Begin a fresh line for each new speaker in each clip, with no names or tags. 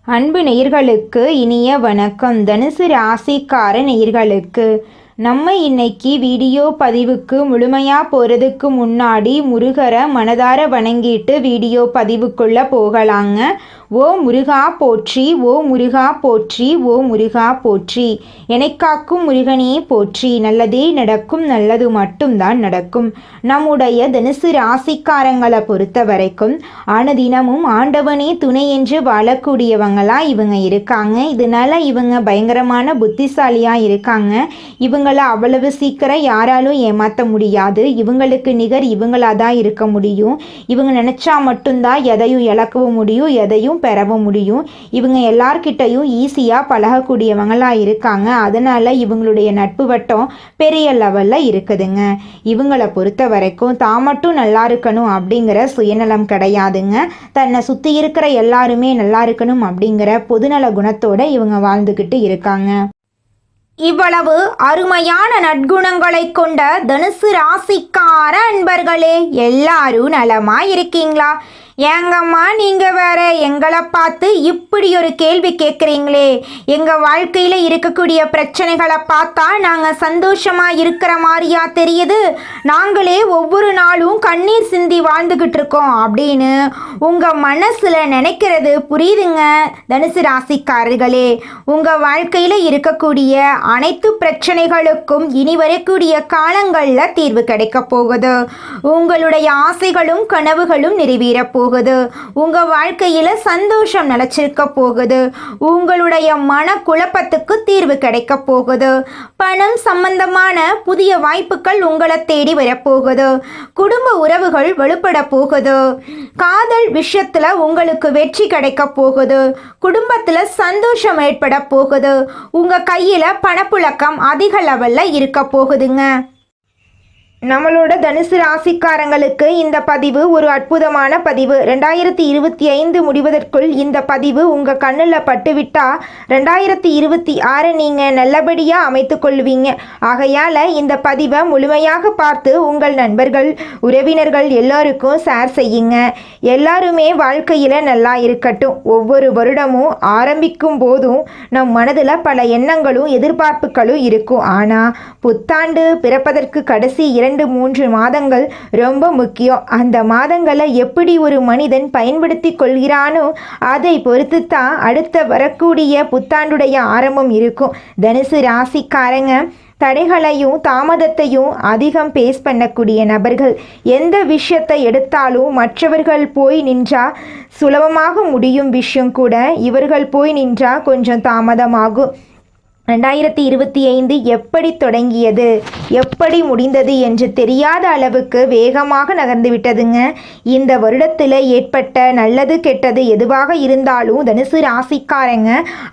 அன்பு நேயர்களுக்கு இனிய வணக்கம். தனுசு ராசிக்கார நேயர்களுக்கு நம்ம இன்னைக்கு வீடியோ பதிவுக்கு முழுமையாக போகிறதுக்கு முன்னாடி முருகரை மனதார வணங்கிட்டு வீடியோ பதிவுக்குள்ளே போகலாங்க. ஓ முருகா போற்றி, ஓ முருகா போற்றி, ஓ முருகா போற்றி, எனக்காக்கும் முருகனே போற்றி. நல்லதே நடக்கும், நல்லது மட்டும்தான் நடக்கும். நம்முடைய தனுசு ராசிக்காரங்களை பொறுத்த வரைக்கும் தினமும் ஆண்டவனே துணை என்று வாழக்கூடியவங்களா இவங்க இருக்காங்க. இதனால இவங்க பயங்கரமான புத்திசாலியாக இருக்காங்க. இவங்கள அவ்வளவு சீக்கிரம் யாராலும் ஏமாற்ற முடியாது. இவங்களுக்கு நிகர் இவங்களாக தான் இருக்க முடியும். இவங்க நினச்சா மட்டும்தான் எதையும் இழக்கவும் முடியும், எதையும் பெறவும் முடியும். இவங்க எல்லார்கிட்டையும் ஈஸியாக பழகக்கூடியவங்களாக இருக்காங்க. அதனால் இவங்களுடைய நட்பு வட்டம் பெரிய லெவலில் இருக்குதுங்க. இவங்களை பொறுத்த வரைக்கும் தான் மட்டும் நல்லா இருக்கணும் அப்படிங்கிற சுயநலம் கிடையாதுங்க. தன்னை சுற்றி இருக்கிற எல்லாருமே நல்லா இருக்கணும் அப்படிங்கிற பொதுநல குணத்தோடு இவங்க வாழ்ந்துக்கிட்டு இருக்காங்க. இவ்வளவு அருமையான நற்குணங்களை கொண்ட தனுசு ராசிக்கார அன்பர்களே, எல்லாரும் நலமா இருக்கீங்களா? ஏங்கம்மா நீங்கள் வேற எங்களை பார்த்து இப்படி ஒரு கேள்வி கேட்குறீங்களே? எங்கள் வாழ்க்கையில் இருக்கக்கூடிய பிரச்சனைகளை பார்த்தா நாங்கள் சந்தோஷமாக இருக்கிற மாதிரியா தெரியுது? நாங்களே ஒவ்வொரு நாளும் கண்ணீர் சிந்தி வாழ்ந்துக்கிட்டு இருக்கோம் அப்படின்னு உங்கள் மனசில் நினைக்கிறது புரியுதுங்க. தனுசு ராசிக்காரர்களே, உங்கள் வாழ்க்கையில் இருக்கக்கூடிய அனைத்து பிரச்சனைகளுக்கும் இனி வரக்கூடிய காலங்களில் தீர்வு கிடைக்க போகுது. உங்களுடைய ஆசைகளும் கனவுகளும் நிறைவேற போகுது. உங்க வாழ்க்கையில சந்தோஷம் நிலைச்சிருக்க போகுது. உங்களுடைய மன குழப்பத்துக்கு தீர்வு கிடைக்க போகுது. பணம் சம்பந்தமான புதிய வாய்ப்புகள் உங்களை தேடி வரப்போகுது. குடும்ப உறவுகள் வலுப்பட போகுது. காதல் விஷயத்துல உங்களுக்கு வெற்றி கிடைக்க போகுது. குடும்பத்துல சந்தோஷம் ஏற்பட போகுது. உங்க கையில பணப்புழக்கம் அதிக லெவல்ல இருக்க போகுதுங்க. நம்மளோட தனுசு ராசிக்காரங்களுக்கு இந்த பதிவு ஒரு அற்புதமான பதிவு. 2025 முடிவதற்குள் இந்த பதிவு உங்கள் கண்ணில் பட்டுவிட்டா 2026 நீங்கள் நல்லபடியாக அமைத்து கொள்வீங்க. ஆகையால் இந்த பதிவை முழுமையாக பார்த்து உங்கள் நண்பர்கள், உறவினர்கள் எல்லோருக்கும் ஷேர் செய்யுங்க. எல்லாருமே வாழ்க்கையில் நல்லா இருக்கட்டும். ஒவ்வொரு வருடமும் ஆரம்பிக்கும் போதும் நம் மனதில் பல எண்ணங்களும் எதிர்பார்ப்புகளும் இருக்கும். ஆனால் புத்தாண்டு பிறப்பதற்கு கடைசி 2-3 மாதங்கள் ரொம்ப முக்கியம். அந்த மாதங்களை எப்படி ஒரு மனிதன் பயன்படுத்தி கொள்கிறானோ அதை பொறுத்து தான் அடுத்த வரக்கூடிய புத்தாண்டுடைய ஆரம்பம் இருக்கும். தனுசு ராசிக்காரங்க தடைகளையும் தாமதத்தையும் அதிகம் பேஸ் பண்ணக்கூடிய நபர்கள். எந்த விஷயத்தை எடுத்தாலும் மற்றவர்கள் போய் நின்றா சுலபமாக முடியும் விஷயம் கூட இவர்கள் போய் நின்றா கொஞ்சம் தாமதமாகும். 2025 எப்படி தொடங்கியது, எப்படி முடிந்தது என்று தெரியாத அளவுக்கு வேகமாக நகர்ந்து விட்டதுங்க. இந்த வருடத்தில் ஏற்பட்ட நல்லது கெட்டது எதுவாக இருந்தாலும் தனுசு ராசிக்காரங்க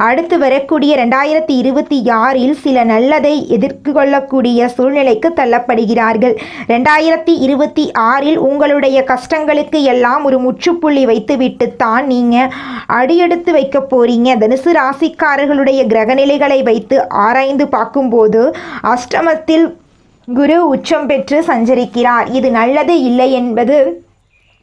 அடுத்து வரக்கூடிய 2026 சில நல்லதை எதிர்கொள்ளக்கூடிய சூழ்நிலைக்கு தள்ளப்படுகிறார்கள். 2026 உங்களுடைய கஷ்டங்களுக்கு எல்லாம் ஒரு முற்றுப்புள்ளி வைத்துவிட்டு தான் நீங்கள் அடியெடுத்து வைக்க போறீங்க. தனுசு ராசிக்காரர்களுடைய கிரகநிலைகளை வைத்து ஆராய்ந்து பார்க்கும்போது அஷ்டமத்தில் குரு உச்சம் பெற்று சஞ்சரிக்கிறார். இது நல்லது இல்லை என்பது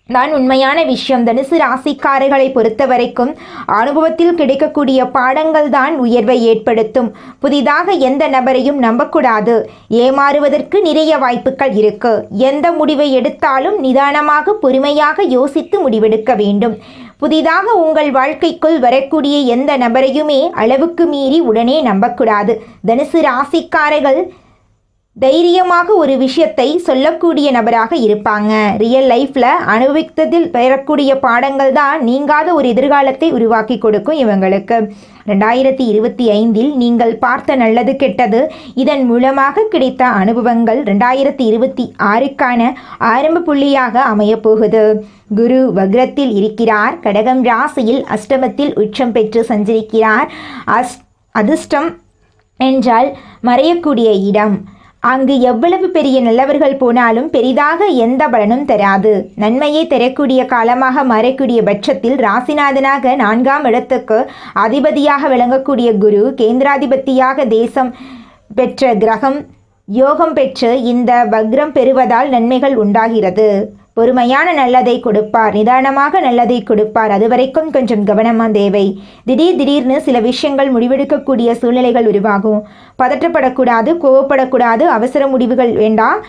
தான் உண்மையான விஷயம். தனுசு ராசிக்காரர்களை பொறுத்த வரைக்கும் அனுபவத்தில் கிடைக்கக்கூடிய பாடங்கள் தான் உயர்வை ஏற்படுத்தும். புதிதாக எந்த நபரையும் நம்பக்கூடாது. ஏமாறுவதற்கு நிறைய வாய்ப்புகள் இருக்கு. எந்த முடிவை எடுத்தாலும் நிதானமாக பொறுமையாக யோசித்து முடிவெடுக்க வேண்டும். புதிதாக உங்கள் வாழ்க்கைக்குள் வரக்கூடிய எந்த நபரையுமே அளவுக்கு மீறி உடனே நம்பக்கூடாது. தனுசு ராசிக்காரர்கள் தைரியமாக ஒரு விஷயத்தை சொல்லக்கூடிய நபராக இருப்பாங்க. ரியல் லைஃப்பில் அனுபவித்ததில் பெறக்கூடிய பாடங்கள் தான் நீங்காத ஒரு எதிர்காலத்தை உருவாக்கி கொடுக்கும் இவங்களுக்கு. 2025 நீங்கள் பார்த்த நல்லது கெட்டது இதன் மூலமாக கிடைத்த அனுபவங்கள் 2026 ஆரம்ப புள்ளியாக அமையப்போகுது. குரு வக்ரத்தில் இருக்கிறார். கடகம் ராசியில் அஷ்டமத்தில் உச்சம் பெற்று சஞ்சரிக்கிறார். அதிர்ஷ்டம் என்றால் மறையக்கூடிய இடம். அங்கு எவ்வளவு பெரிய நல்லவர்கள் போனாலும் பெரிதாக எந்த பலனும் தராது. நன்மையை தரக்கூடிய காலமாக மாறக்கூடிய பட்சத்தில் ராசிநாதனாக 4ஆம் இடத்துக்கு அதிபதியாக விளங்கக்கூடிய குரு கேந்திராதிபதியாக தேசம் பெற்ற கிரகம் யோகம் பெற்று இந்த வக்ரம் பெறுவதால் நன்மைகள் உண்டாகிறது. பொறுமையான நல்லதை கொடுப்பார், நிதானமாக நல்லதை கொடுப்பார். அது வரைக்கும் கொஞ்சம் கவனமாக தேவை. திடீர்னு சில விஷயங்கள் முடிவெடுக்கக்கூடிய சூழ்நிலைகள் உருவாகும். பதற்றப்படக்கூடாது, கோவப்படக்கூடாது, அவசர முடிவுகள் வேண்டாம்.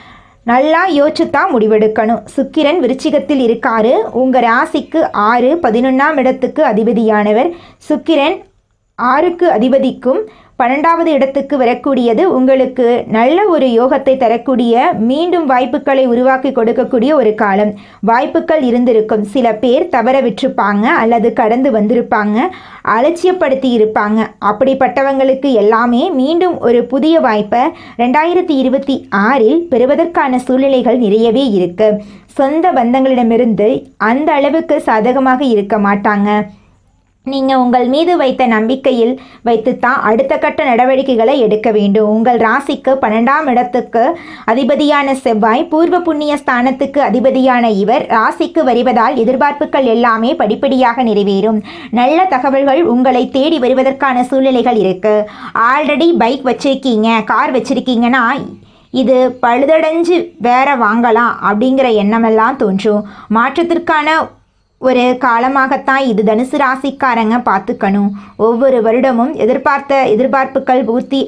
நல்லா யோசிச்சுத்தான் முடிவெடுக்கணும். சுக்கிரன் விருச்சிகத்தில் இருக்காரு. உங்கள் ராசிக்கு 6, 11ஆம் இடத்துக்கு அதிபதியானவர். சுக்கிரன் 6க்கு அதிபதிக்கும் 12வது இடத்துக்கு வரக்கூடியது உங்களுக்கு நல்ல ஒரு யோகத்தை தரக்கூடிய, மீண்டும் வாய்ப்புகளை உருவாக்கி கொடுக்கக்கூடிய ஒரு காலம். வாய்ப்புகள் இருந்திருக்கும். சில பேர் தவற விட்டுருப்பாங்க அல்லது கடந்து வந்திருப்பாங்க, அலட்சியப்படுத்தி இருப்பாங்க. அப்படிப்பட்டவங்களுக்கு எல்லாமே மீண்டும் ஒரு புதிய வாய்ப்பை 2026இல் பெறுவதற்கான சூழ்நிலைகள் நிறையவே இருக்கு. சொந்த பந்தங்களிடமிருந்து அந்த அளவுக்கு சாதகமாக இருக்க மாட்டாங்க. நீங்கள் உங்கள் மீது வைத்த நம்பிக்கையில் வைத்துத்தான் அடுத்த கட்ட நடவடிக்கைகளை எடுக்க வேண்டும். உங்கள் ராசிக்கு 12ஆம் இடத்துக்கு அதிபதியான செவ்வாய், பூர்வ புண்ணிய ஸ்தானத்துக்கு அதிபதியான இவர் ராசிக்கு வருவதால் எதிர்பார்ப்புகள் எல்லாமே படிப்படியாக நிறைவேறும். நல்ல தகவல்கள் உங்களை தேடி வருவதற்கான சூழ்நிலைகள் இருக்கு. ஆல்ரெடி பைக் வச்சிருக்கீங்க, கார் வச்சிருக்கீங்கன்னா இது பழுதடைஞ்சு வேற வாங்கலாம் அப்படிங்கிற எண்ணமெல்லாம் தோன்றும். மாற்றத்திற்கான ஒரு காலமாகத்தான் இது தனுசு ராசிக்காரங்க பார்த்துக்கணும். ஒவ்வொரு வருடமும் எதிர்பார்ப்புகள் பூர்த்தி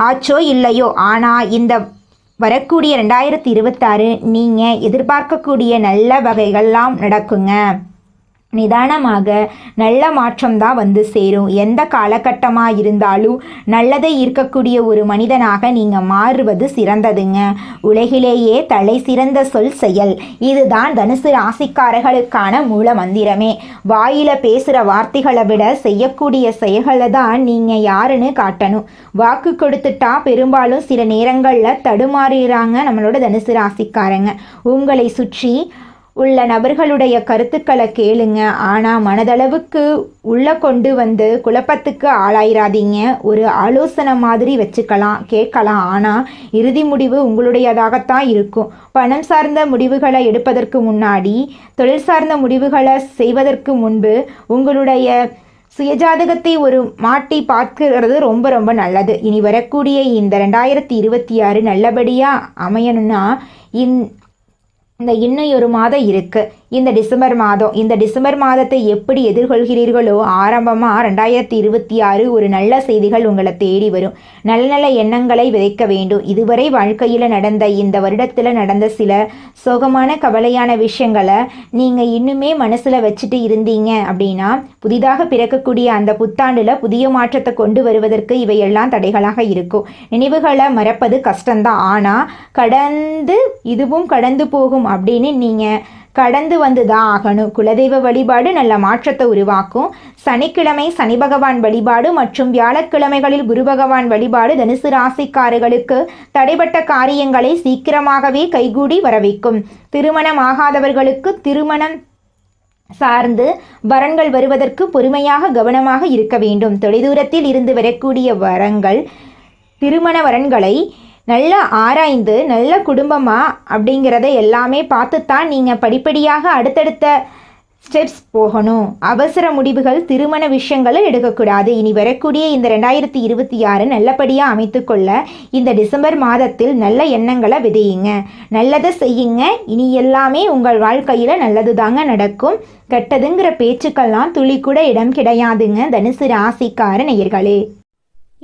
ஆச்சோ இல்லையோ, ஆனால் இந்த வரக்கூடிய 2026 நீங்கள் எதிர்பார்க்கக்கூடிய நல்ல வகைகள்லாம் நடக்குங்க. நிதானமாக நல்ல மாற்றம்தான் வந்து சேரும். எந்த காலகட்டமாக இருந்தாலும் நல்லதை இருக்கக்கூடிய ஒரு மனிதனாக நீங்கள் மாறுவது சிறந்ததுங்க. உலகிலேயே தலை சிறந்த சொல் செயல். இதுதான் தனுசு ராசிக்காரர்களுக்கான மூல மந்திரமே. வாயில பேசுகிற வார்த்தைகளை விட செய்யக்கூடிய செயல்களை தான் நீங்கள் யாருன்னு காட்டணும். வாக்கு கொடுத்துட்டா பெரும்பாலும் சில நேரங்களில் தடுமாறுறாங்க நம்மளோட தனுசு ராசிக்காரங்க. உங்களை சுற்றி உள்ள நபர்களுடைய கருத்துக்களை கேளுங்க, ஆனால் மனதளவுக்கு உள்ளே கொண்டு வந்து குழப்பத்துக்கு ஆளாயிராதீங்க. ஒரு ஆலோசனை மாதிரி வச்சுக்கலாம், கேட்கலாம், ஆனால் இறுதி முடிவு உங்களுடையதாகத்தான் இருக்கும். பணம் சார்ந்த முடிவுகளை எடுப்பதற்கு முன்னாடி, தொழில் சார்ந்த முடிவுகளை செய்வதற்கு முன்பு உங்களுடைய சுயஜாதகத்தை ஒரு மாட்டி பார்க்கிறது ரொம்ப ரொம்ப நல்லது. இனி வரக்கூடிய இந்த 2026 நல்லபடியாக அமையணும்னா இன்னும் ஒரு மாதம் இருக்குது. இந்த டிசம்பர் மாதத்தை எப்படி எதிர்கொள்கிறீர்களோ, ஆரம்பமாக 2026 ஒரு நல்ல செய்திகள் உங்களை தேடி வரும். நல்ல நல்ல எண்ணங்களை விதைக்க வேண்டும். இதுவரை வாழ்க்கையில் நடந்த, இந்த வருடத்தில் நடந்த சில சோகமான கவலையான விஷயங்களை நீங்கள் இன்னுமே மனசில் வச்சுட்டு இருந்தீங்க அப்படின்னா, புதிதாக பிறக்கக்கூடிய அந்த புத்தாண்டில் புதிய மாற்றத்தை கொண்டு வருவதற்கு இவையெல்லாம் தடைகளாக இருக்கும். நினைவுகளை மறப்பது கஷ்டம்தான், ஆனால் இதுவும் கடந்து போகும் அப்படின்னு நீங்கள் கடந்து வந்து தான் ஆகணும். குலதெய்வ வழிபாடு நல்ல மாற்றத்தை உருவாக்கும். சனிக்கிழமை சனி பகவான் வழிபாடு மற்றும் வியாழக்கிழமைகளில் குரு பகவான் வழிபாடு தனுசு ராசிக்காரர்களுக்கு தடைப்பட்ட காரியங்களை சீக்கிரமாகவே கைகூடி வரவைக்கும். திருமணம் ஆகாதவர்களுக்கு திருமணம் சார்ந்து வரன்கள் வருவதற்கு பொறுமையாக கவனமாக இருக்க வேண்டும். தொலைதூரத்தில் இருந்து வரக்கூடிய திருமண வரன்களை நல்ல ஆராய்ந்து நல்ல குடும்பமாக அப்படிங்கிறத எல்லாமே பார்த்துத்தான் நீங்கள் படிப்படியாக அடுத்தடுத்த ஸ்டெப்ஸ் போகணும். அவசர முடிவுகள் திருமண விஷயங்களை எடுக்கக்கூடாது. இனி வரக்கூடிய இந்த 2026 நல்லபடியாக அமைத்துக்கொள்ள இந்த டிசம்பர் மாதத்தில் நல்ல எண்ணங்களை விதையுங்க, நல்லதை செய்யுங்க. இனி எல்லாமே உங்கள் வாழ்க்கையில் நல்லது தாங்க நடக்கும். கெட்டதுங்கிற பேச்சுக்கெல்லாம் துளி கூட இடம் கிடையாதுங்க தனுசு ராசிக்கார நேயர்களே.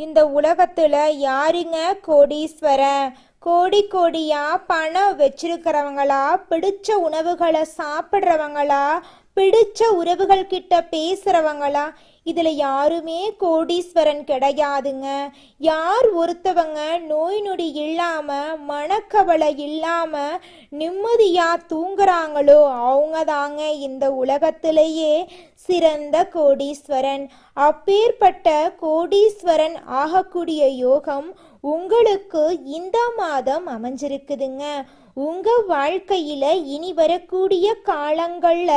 இந்த உலகத்துல யாருங்க கோடீஸ்வரன்? கோடியா பணம் வச்சிருக்கிறவங்களா, பிடிச்ச உணவுகளை சாப்பிட்றவங்களா, பிடிச்ச உறவுகள் கிட்ட பேசுறவங்களா? இதுல யாருமே கோடீஸ்வரன் கிடையாதுங்க. யார் ஒருத்தவங்க நோய் நொடி இல்லாம, மனக்கவலை இல்லாம நிம்மதியா தூங்குறாங்களோ அவங்க தாங்க இந்த உலகத்திலேயே சிறந்த கோடீஸ்வரன். அப்பேற்பட்ட கோடீஸ்வரன் ஆகக்கூடிய யோகம் உங்களுக்கு இந்த மாதம் அமைஞ்சிருக்குதுங்க. உங்க வாழ்க்கையில இனி வரக்கூடிய காலங்கள்ல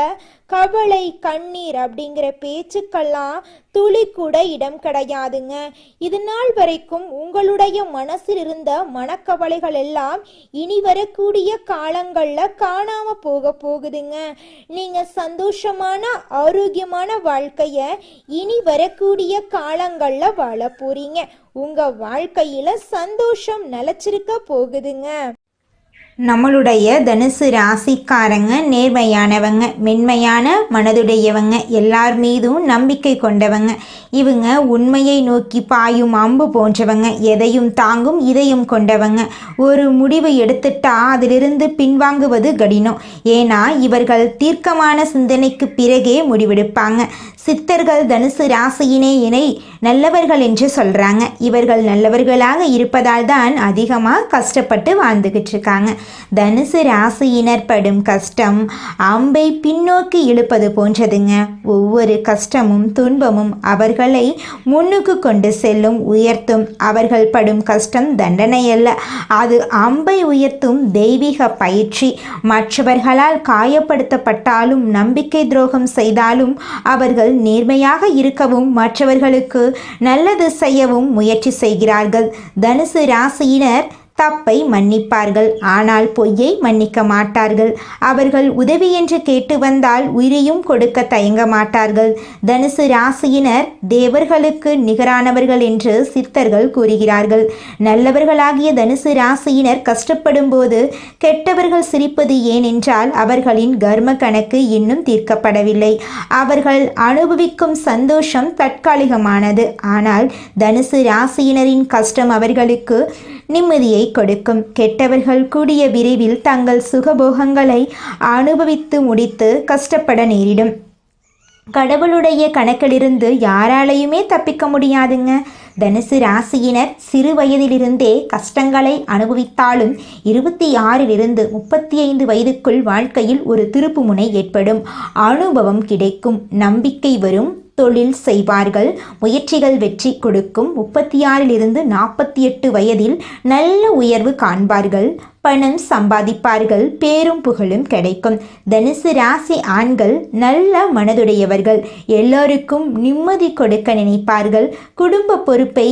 கவலை, கண்ணீர் அப்படிங்கிற பேச்சுக்கெல்லாம் துளி கூட இடம் கிடையாதுங்க. இது நாள் வரைக்கும் உங்களுடைய மனசில் இருந்த மனக்கவலைகள் எல்லாம் இனி வரக்கூடிய காலங்கள்ல காணாம போகுதுங்க. நீங்க சந்தோஷமான ஆரோக்கியமான வாழ்க்கைய இனி வரக்கூடிய காலங்கள்ல வாழ போறீங்க. உங்க வாழ்க்கையில சந்தோஷம் நிலைச்சிருக்க போகுதுங்க.
நம்மளுடைய தனுசு ராசிக்காரங்க நேர்மையானவங்க, மென்மையான மனதுடையவங்க, எல்லார் மீதும் நம்பிக்கை கொண்டவங்க. இவங்க உண்மையை நோக்கி பாயும் அம்பு போன்றவங்க, எதையும் தாங்கும் இதயம் கொண்டவங்க. ஒரு முடிவு எடுத்துட்டா அதிலிருந்து பின்வாங்குவது கடினம். ஏன்னா இவர்கள் தீர்க்கமான சிந்தனைக்கு பிறகே முடிவெடுப்பாங்க. சித்தர்கள் தனுசு ராசியினை நல்லவர்கள் என்று சொல்கிறாங்க. இவர்கள் நல்லவர்களாக இருப்பதால் தான் அதிகமாக கஷ்டப்பட்டு வாழ்ந்துக்கிட்டு இருக்காங்க. தனுசு ராசியினர் படும் கஷ்டம் அம்பை பின்னோக்கி இழுப்பது போன்றதுங்க. ஒவ்வொரு கஷ்டமும் துன்பமும் அவர்களை முன்னுக்கு கொண்டு செல்லும், உயர்த்தும். அவர்கள் படும் கஷ்டம் தண்டனை அல்ல, அது அம்பை உயர்த்தும் தெய்வீக பயிற்சி. மற்றவர்களால் காயப்படுத்தப்பட்டாலும் நம்பிக்கை துரோகம் செய்தாலும் அவர்கள் நேர்மையாக இருக்கவும் மற்றவர்களுக்கு நல்லது செய்யவும் முயற்சி செய்கிறார்கள். தனுசு ராசியினர் தப்பை மன்னிப்பார்கள், ஆனால் பொய்யை மன்னிக்க மாட்டார்கள். அவர்கள் உதவி என்று கேட்டு வந்தால் உயிரையும் கொடுக்க தயங்க மாட்டார்கள். தனுசு ராசியினர் தேவர்களுக்கு நிகரானவர்கள் என்று சித்தர்கள் கூறுகிறார்கள். நல்லவர்களாகிய தனுசு ராசியினர் கஷ்டப்படும் போது கெட்டவர்கள் சிரிப்பது ஏனென்றால் அவர்களின் கர்ம கணக்கு இன்னும் தீர்க்கப்படவில்லை. அவர்கள் அனுபவிக்கும் சந்தோஷம் தற்காலிகமானது, ஆனால் தனுசு ராசியினரின் கஷ்டம் அவர்களுக்கு நிம்மதியை கொடுக்கும். கெட்டவர்கள் கூடிய விரைவில் தங்கள் சுகபோகங்களை அனுபவித்து முடித்து கஷ்டப்பட நேரிடும். கடவுளுடைய கணக்கிலிருந்து யாராலையுமே தப்பிக்க முடியாதுங்க. தனுசு ராசியினர் சிறு வயதிலிருந்தே கஷ்டங்களை அனுபவித்தாலும் 26 35 வயதுக்குள் வாழ்க்கையில் ஒரு திருப்புமுனை ஏற்படும். அனுபவம் கிடைக்கும், நம்பிக்கை வரும், தொழில் செய்வார்கள், முயற்சிகள் வெற்றி கொடுக்கும். 36 48 வயதில் நல்ல உயர்வு காண்பார்கள், பணம் சம்பாதிப்பார்கள், பேரும் புகழும் கிடைக்கும். தனுசு ராசி ஆண்கள் நல்ல மனதுடையவர்கள், எல்லோருக்கும் நிம்மதி கொடுக்க நினைப்பார்கள், குடும்ப பொறுப்பை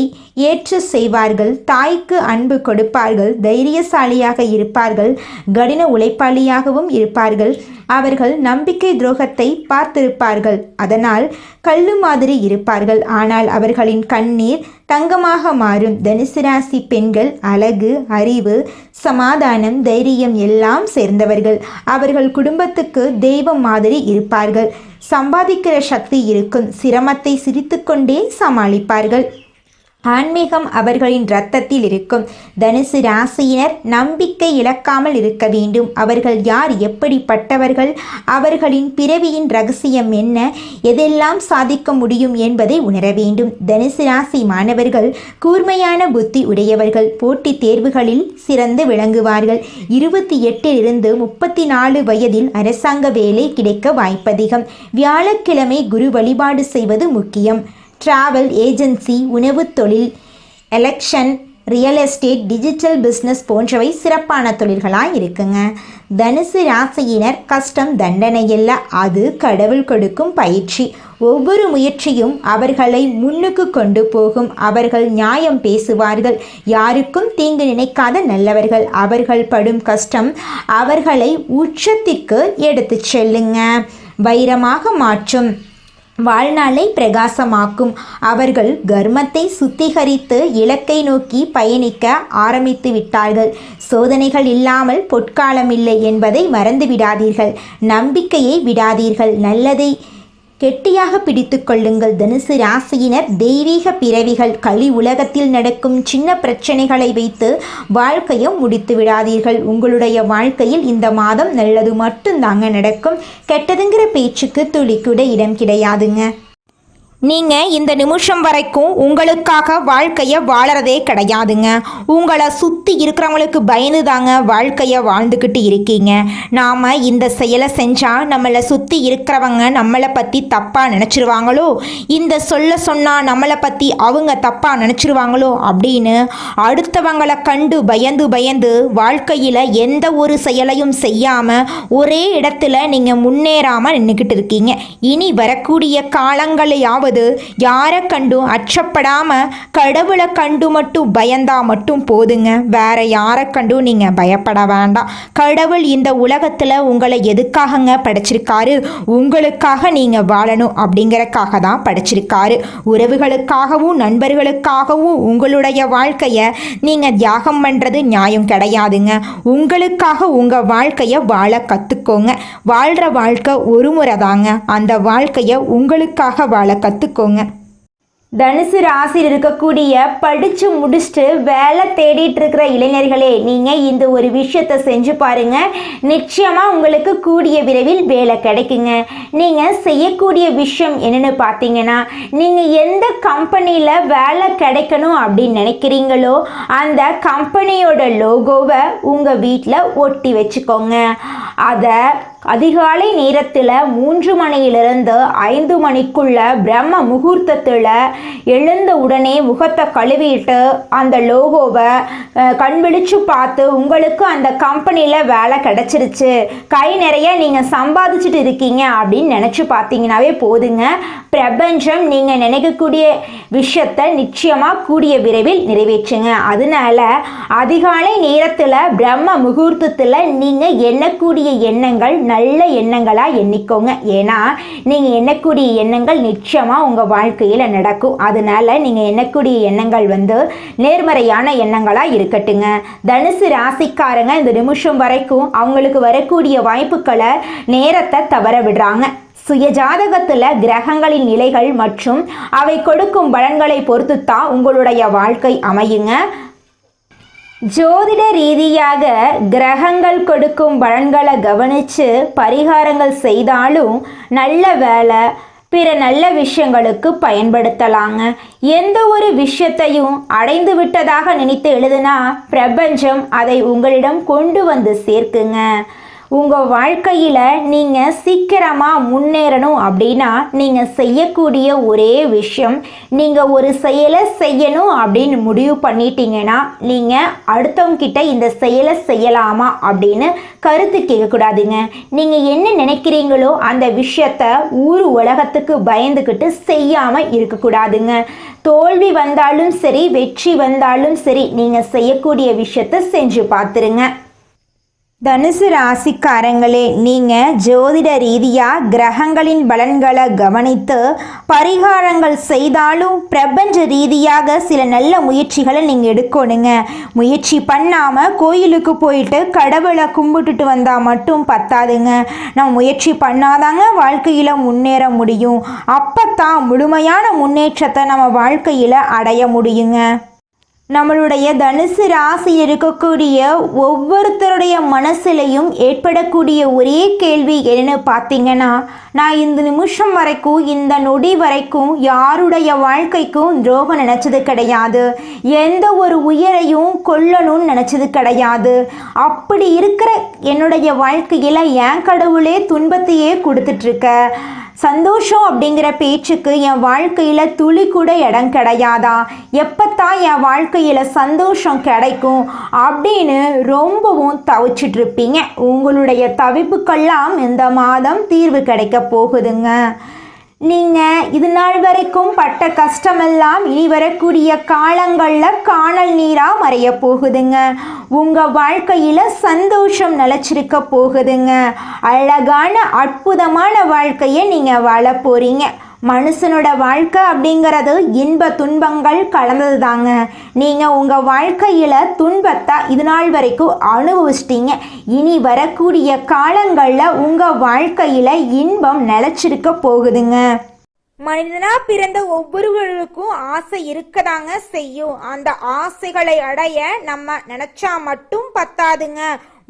ஏற்று செய்வார்கள், தாய்க்கு அன்பு கொடுப்பார்கள், தைரியசாலியாக இருப்பார்கள், கடின உழைப்பாளியாகவும் இருப்பார்கள். அவர்கள் நம்பிக்கை துரோகத்தை பார்த்திருப்பார்கள், அதனால் கல்லு மாதிரி இருப்பார்கள், ஆனால் அவர்களின் கண்ணீர் தங்கமாக மாறும். தனுசு ராசி பெண்கள் அழகு, அறிவு, சமாதானம், தைரியம் எல்லாம் சேர்ந்தவர்கள். அவர்கள் குடும்பத்துக்கு தெய்வம் மாதிரி இருப்பார்கள். சம்பாதிக்கிற சக்தி இருக்கும், சிரமத்தை சிரித்துக்கொண்டே சமாளிப்பார்கள். ஆன்மீகம் அவர்களின் இரத்தத்தில் இருக்கும். தனுசு ராசியினர் நம்பிக்கை இழக்காமல் இருக்க வேண்டும். அவர்கள் யார், எப்படிப்பட்டவர்கள், அவர்களின் பிறவியின் ரகசியம் என்ன, எதெல்லாம் சாதிக்க முடியும் என்பதை உணர வேண்டும். தனுசு ராசி மாணவர்கள் கூர்மையான புத்தி உடையவர்கள், போட்டித் தேர்வுகளில் சிறந்து விளங்குவார்கள். 28 34 வயதில் அரசாங்க வேலை கிடைக்க வாய்ப்பதிகம். வியாழக்கிழமை குரு வழிபாடு செய்வது முக்கியம். டிராவல் ஏஜென்சி, உணவு தொழில், election, real estate, digital business போன்றவை சிறப்பான தொழில்களாக இருக்குங்க. தனுசு ராசியினர் கஷ்டம் தண்டனை அல்ல, அது கடவுள் கொடுக்கும் பயிற்சி. ஒவ்வொரு முயற்சியும் அவர்களை முன்னுக்கு கொண்டு போகும். அவர்கள் நியாயம் பேசுவார்கள், யாருக்கும் தீங்கு நினைக்காத நல்லவர்கள். அவர்கள் படும் கஷ்டம் அவர்களை உச்சத்திற்கு எடுத்து செல்லுங்க, வைரமாக மாற்றும், வாழ்நாளை பிரகாசமாக்கும். அவர்கள் கர்மத்தை சுத்திகரித்து இலக்கை நோக்கி பயணிக்க ஆரம்பித்து விட்டார்கள். சோதனைகள் இல்லாமல் பொற்காலம் இல்லை என்பதை மறந்து விடாதீர்கள். நம்பிக்கையை விடாதீர்கள், நல்லதை கெட்டியாக பிடித்து கொள்ளுங்கள். தனுசு ராசியினர் தெய்வீக பிறவிகள். கலி உலகத்தில் நடக்கும் சின்ன பிரச்சனைகளை வைத்து வாழ்க்கையை முடித்து விடாதீர்கள். உங்களுடைய வாழ்க்கையில் இந்த மாதம் நல்லது மட்டும்தாங்க நடக்கும். கெட்டதுங்கிற பேச்சுக்கு துளி கூட இடம் கிடையாதுங்க. நீங்கள் இந்த நிமிஷம் வரைக்கும் உங்களுக்காக வாழ்க்கையை வாழறதே கிடையாதுங்க. உங்களை சுற்றி இருக்கிறவங்களுக்கு பயந்து தாங்க வாழ்க்கையை வாழ்ந்துக்கிட்டு இருக்கீங்க. நாம் இந்த செயலை செஞ்சால் நம்மளை சுற்றி இருக்கிறவங்க நம்மளை பற்றி தப்பாக நினச்சிருவாங்களோ, இந்த சொன்னால் நம்மளை பற்றி அவங்க தப்பாக நினச்சிருவாங்களோ அப்படின்னு அடுத்தவங்களை கண்டு பயந்து வாழ்க்கையில் எந்த ஒரு செயலையும் செய்யாமல் ஒரே இடத்துல நீங்கள் முன்னேறாமல் நின்றுக்கிட்டு இருக்கீங்க. இனி வரக்கூடிய காலங்களையாவது அதாவது யாரை கண்டும் அச்சப்படாம கடவுளை கண்டு மட்டும் பயந்தா மட்டும் போதுங்க. வேற யாரை கண்டும் நீங்க பயப்பட வேண்டாம். கடவுள் இந்த உலகத்துல உங்களை எதுக்காகங்க படைச்சிருக்காரு? உங்களுக்காக நீங்க வாழணும் அப்படிங்கறக்காக தான் படைச்சிருக்காரு. உறவுகளுக்காகவும் நண்பர்களுக்காகவும் உங்களுடைய வாழ்க்கைய நீங்க தியாகம் பண்றது நியாயம் கிடையாதுங்க. உங்களுக்காக உங்க வாழ்க்கைய வாழ கத்துக்கோங்க. வாழ்ற வாழ்க்கை ஒரு முறை தாங்க. அந்த வாழ்க்கைய உங்களுக்காக வாழ கத்துக்கோங்க. தனுசு ராசியில் இருக்கக்கூடிய படித்து முடிச்சுட்டு வேலை தேடிட்டு இருக்கிற இளைஞர்களே, நீங்கள் இந்த ஒரு விஷயத்தை செஞ்சு பாருங்க. நிச்சயமாக உங்களுக்கு கூடிய விரைவில் வேலை கிடைக்குங்க. நீங்கள் செய்யக்கூடிய விஷயம் என்னென்னு பார்த்தீங்கன்னா, நீங்கள் எந்த கம்பெனியில் வேலை கிடைக்கணும் அப்படின்னு நினைக்கிறீங்களோ அந்த கம்பெனியோட லோகோவை உங்கள் வீட்டில் ஒட்டி வச்சுக்கோங்க. அதை அதிகாலை நேரத்தில் 3 மணியிலிருந்து 5 மணிக்குள்ள பிரம்ம முகூர்த்தத்தில் எழுந்த உடனே முகத்தை கழுவிட்டு அந்த லோகோவை கண் விழிச்சு பார்த்து உங்களுக்கு அந்த கம்பெனியில் வேலை கிடச்சிருச்சு, கை நிறைய நீங்கள் சம்பாதிச்சுட்டு இருக்கீங்க அப்படின்னு நினச்சி பார்த்தீங்கன்னாவே போதுங்க. பிரபஞ்சம் நீங்கள் நினைக்கக்கூடிய விஷயத்தை நிச்சயமாக கூடிய விரைவில் நிறைவேற்றுங்க. அதனால அதிகாலை நேரத்தில் பிரம்ம முகூர்த்தத்தில் நீங்கள் எண்ணக்கூடிய எண்ணங்கள் நல்ல எண்ணங்களாக எண்ணிக்கோங்க. ஏன்னா நீங்கள் எண்ணக்கூடிய எண்ணங்கள் நிச்சயமாக உங்கள் வாழ்க்கையில் நடக்கும். அதனால நீங்கள் எண்ணக்கூடிய எண்ணங்கள் நேர்மறையான எண்ணங்களாக இருக்கட்டுங்க. தனுசு ராசிக்காரங்க இந்த நிமிஷம் வரைக்கும் அவங்களுக்கு வரக்கூடிய வாய்ப்புகளை நேரத்தை தவற விடுறாங்க. சுயஜாதகத்தில் கிரகங்களின் நிலைகள் மற்றும் அவை கொடுக்கும் பலன்களை பொறுத்து தான் உங்களுடைய வாழ்க்கை அமையுங்க. ஜோதிட ரீதியாக கிரகங்கள் கொடுக்கும் பலன்களை கவனித்து பரிகாரங்கள் செய்தாலும் நல்ல வேலை பிற நல்ல விஷயங்களுக்கு பயன்படுத்தலாங்க. எந்த ஒரு விஷயத்தையும் அடைந்து விட்டதாக நினைத்து எழுதுனா பிரபஞ்சம் அதை உங்களிடம் கொண்டு வந்து சேர்க்குங்க. உங்கள் வாழ்க்கையில் நீங்கள் சீக்கிரமாக முன்னேறணும் அப்படின்னா நீங்கள் செய்யக்கூடிய ஒரே விஷயம், நீங்கள் ஒரு செயலை செய்யணும் அப்படின்னு முடிவு பண்ணிட்டீங்கன்னா நீங்கள் அடுத்தவங்கிட்ட இந்த செயலை செய்யலாமா அப்படின்னு கருத்து கேட்கக்கூடாதுங்க. நீங்கள் என்ன நினைக்கிறீங்களோ அந்த விஷயத்த ஊர் உலகத்துக்கு பயந்துக்கிட்டு செய்யாமல் இருக்கக்கூடாதுங்க. தோல்வி வந்தாலும் சரி வெற்றி வந்தாலும் சரி நீங்கள் செய்யக்கூடிய விஷயத்த செஞ்சு பார்த்துருங்க. தனுசு ராசிக்காரங்களே, நீங்கள் ஜோதிட ரீதியாக கிரகங்களின் பலன்களை கவனித்து பரிகாரங்கள் செய்தாலும் பிரபஞ்ச ரீதியாக சில நல்ல முயற்சிகளை நீங்கள் எடுக்கணுங்க. முயற்சி பண்ணாமல் கோயிலுக்கு போயிட்டு கடவுளை கும்பிட்டுட்டு வந்தால் மட்டும் பத்தாதுங்க. நம்ம முயற்சி பண்ணாதாங்க வாழ்க்கையில் முன்னேற முடியும். அப்போ தான் முழுமையான முன்னேற்றத்தை நம்ம வாழ்க்கையில் அடைய முடியுங்க. நம்மளுடைய தனுசு ராசியில் இருக்கக்கூடிய ஒவ்வொருத்தருடைய மனசுலையும் ஏற்படக்கூடிய ஒரே கேள்வி என்னன்னு பார்த்தீங்கன்னா, நான் இந்த நிமிஷம் வரைக்கும் இந்த நொடி வரைக்கும் யாருடைய வாழ்க்கைக்கும் துரோகம் நினச்சது கிடையாது, எந்த ஒரு உயிரையும் கொல்லணும்னு நினச்சது கிடையாது. அப்படி இருக்கிற என்னுடைய வாழ்க்கையில் என் கடவுளே துன்பத்தையே கொடுத்துட்ருக்க. சந்தோஷம் அப்படிங்கிற பேச்சுக்கு என் வாழ்க்கையில் துளி கூட இடம் கிடையாதா, எப்பத்தான் என் வாழ்க்கையில் சந்தோஷம் கிடைக்கும் அப்படின்னு ரொம்பவும் தவிச்சிட்ருப்பீங்க. உங்களுடைய தவிப்புக்கெல்லாம் இந்த மாதம் தீர்வு கிடைக்க போகுதுங்க. நீங்கள் இது நாள் வரைக்கும் பட்ட கஷ்டமெல்லாம் இனி வரக்கூடிய காலங்களில் காணல் நீராக மறைய போகுதுங்க. உங்கள் வாழ்க்கையில் சந்தோஷம் நிலச்சிருக்க போகுதுங்க. அழகான அற்புதமான வாழ்க்கையை நீங்கள் வாழ போகிறீங்க. மனுஷனோட வாழ்க்கை அப்படிங்கிறது இன்ப துன்பங்கள் கலந்தது தாங்க. நீங்கள் உங்கள் வாழ்க்கையில் துன்பத்தை இது நாள் வரைக்கும் அனுபவிச்சிட்டீங்க. இனி வரக்கூடிய காலங்களில் உங்கள் வாழ்க்கையில் இன்பம் நிலச்சிருக்க போகுதுங்க.
மனிதனா பிறந்த ஒவ்வொருவருக்கும் ஆசை இருக்கதாங்க செய்யும். அந்த ஆசைகளை அடைய நம்ம நினைச்சா மட்டும் பத்தாதுங்க.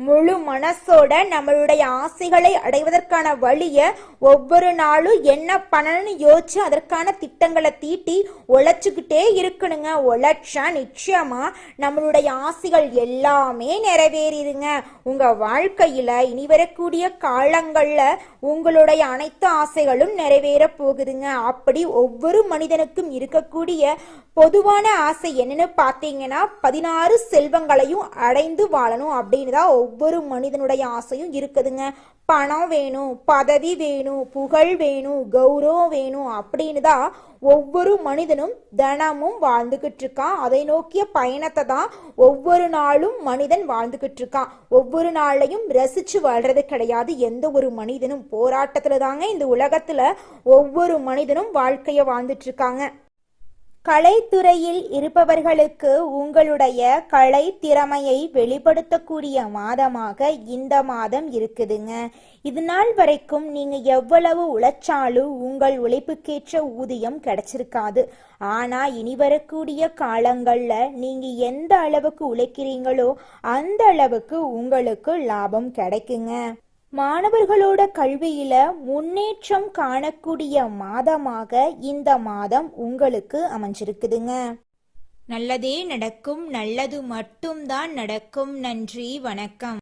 முழு மனசோட நம்மளுடைய ஆசைகளை அடைவதற்கான வழியை ஒவ்வொரு நாளும் என்ன பண்ணணும்னு யோசிச்சு அதற்கான திட்டங்களை தீட்டி உழைச்சிக்கிட்டே இருக்கணுங்க. உழைச்சா நிச்சயமா நம்மளுடைய ஆசைகள் எல்லாமே நிறைவேறிடுங்க. உங்க வாழ்க்கையில இனி வரக்கூடிய காலங்கள்ல உங்களுடைய அனைத்து ஆசைகளும் நிறைவேற போகுதுங்க. அப்படி ஒவ்வொரு மனிதனுக்கும் இருக்கக்கூடிய பொதுவான ஆசை என்னன்னு பார்த்தீங்கன்னா 16 செல்வங்களையும் அடைந்து வாழணும் அப்படின்னு தான் ஒவ்வொரு மனிதனுடைய ஆசையும் இருக்குதுங்க. பணம் வேணும், பதவி வேணும், புகழ் வேணும், கௌரவம் வேணும் அப்படின்னு தான் ஒவ்வொரு மனிதனும் தினமும் வாழ்ந்துகிட்டு இருக்கான். அதை நோக்கிய பயணத்தை தான் ஒவ்வொரு நாளும் மனிதன் வாழ்ந்துகிட்டு இருக்கான். ஒவ்வொரு நாளையும் ரசிச்சு வாழ்றது கிடையாது எந்த ஒரு மனிதனும். போராட்டத்துல தாங்க இந்த உலகத்துல ஒவ்வொரு மனிதனும் வாழ்க்கைய வாழ்ந்துட்டு இருக்காங்க. கலைத்துறையில் இருப்பவர்களுக்கு உங்களுடைய கலை திறமையை வெளிப்படுத்தக்கூடிய மாதமாக இந்த மாதம் இருக்குதுங்க. இது நாள் வரைக்கும் நீங்க எவ்வளவு உழைச்சாலும் உங்கள் உழைப்புக்கேற்ற ஊதியம் கிடைச்சிருக்காது. ஆனா இனி வரக்கூடிய காலங்கள்ல நீங்க எந்த அளவுக்கு உழைக்கிறீங்களோ அந்த அளவுக்கு உங்களுக்கு லாபம் கிடைக்குங்க. மாணவர்களோட கல்வியில முன்னேற்றம் காணக்கூடிய மாதமாக இந்த மாதம் உங்களுக்கு அமைஞ்சிருக்குதுங்க. நல்லதே நடக்கும், நல்லது மட்டும்தான் நடக்கும். நன்றி, வணக்கம்.